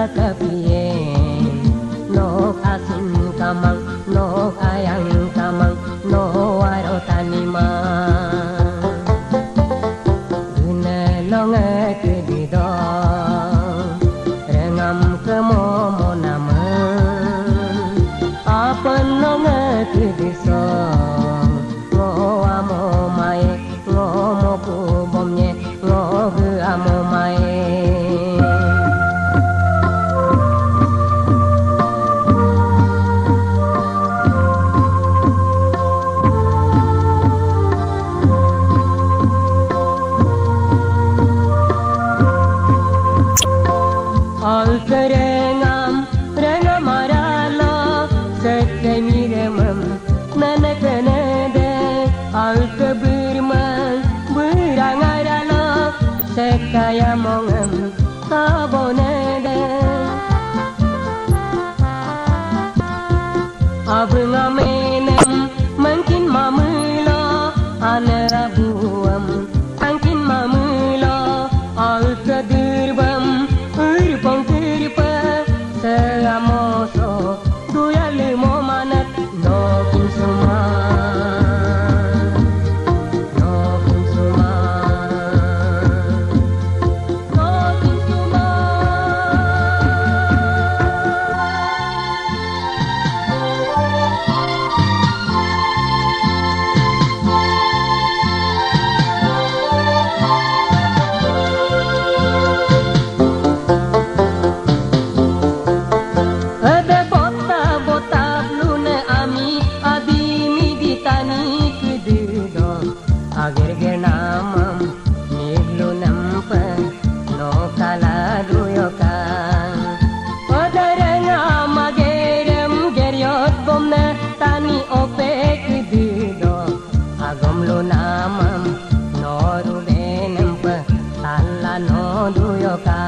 Kapien no asin kamang no ayang kamang no waro tanima guna longa kedido rengam kemomo nama apa longa kediso ngo amo mai ngo mo kubomnya ngo gu amo mai Alkerengam rengam aralo sekemiremam nanakanade alkebirman berangaralo sekayamongam kabonade abungamenam mungkin mamulo anarabuam angkin mamulo alkedirbam Seramoso duyale mo manat no kinsuma no kinsuma no kinsuma Agar namam niglu nampa no kala duyoka odaranga magerem geriot bomna tani opek dido agomlu namam no rule nampa tala no duyoka